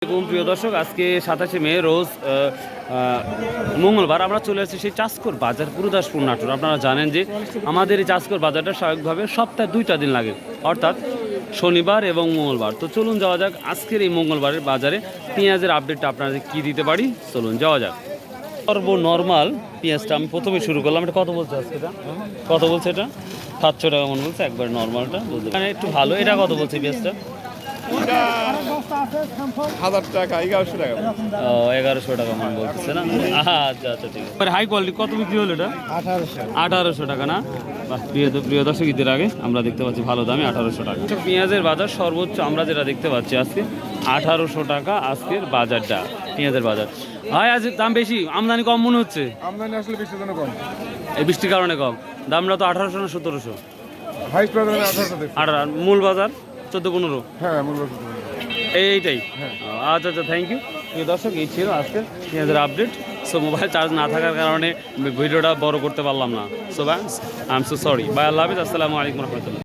প্রিয় দর্শক, আজকে 27শে মে রোজ মঙ্গলবার আমরা চলে এসেছি সেই চাষকর বাজার গুরুদাসপুর নাটোর। আপনারা জানেন যে আমাদের এই চাষকর বাজারটা স্বাভাবিকভাবে সপ্তাহে 2টা দিন লাগে, অর্থাৎ শনিবার এবং মঙ্গলবার। তো চলুন যাওয়া যাক আজকের এই মঙ্গলবারের বাজারে পেঁয়াজের আপডেটটা আপনাদের কি দিতে পারি। চলুন যাওয়া যাক। নর্মাল পেঁয়াজটা আমি প্রথমে শুরু করলাম। এটা কত বলছে আজকে? এটা কত বলছে? এটা 700 টাকা মনে বলছে, একবার নর্মালটা বলতে মানে একটু ভালো। এটা কত বলছে পেঁয়াজটা? 1000 টাকা 1100 টাকা। ও 1100 টাকা মনে বলতেছে না? আচ্ছা আচ্ছা, ঠিক আছে। হাই কোয়ালিটি কত বিক্রি হলো এটা? 1800 টাকা না? বাহ, প্রিয় দর্শক, ঈদের আগে আমরা দেখতে পাচ্ছি ভালো দামে 1800 টাকা। পেঁয়াজের বাজার সর্বোচ্চ আমরা যেটা দেখতে পাচ্ছি আজকে 1800 টাকা আজকের বাজারটা, পেঁয়াজের বাজার। ভাই আজ দাম বেশি, আমদানি কম মনে হচ্ছে? আমদানি আসলে বৃষ্টির জন্য কম। এই বৃষ্টির কারণে কম। দামটা তো 1800 না 1700? হাইস্ট বাজারে 1800 দেখছি। আর মূল বাজার 14-15? হ্যাঁ, মূল্য এইটাই। আচ্ছা আচ্ছা, থ্যাংক ইউ। প্রিয় দর্শক, এই ছিল আজকের পেঁয়াজের আপডেট। সো মোবাইল চার্জ না থাকার কারণে ভিডিওটা বড় করতে পারলাম না। So I am so sorry. Bye, আল্লাহ হাফিজ, আসসালামু আলাইকুম রহমতুল্লাহ।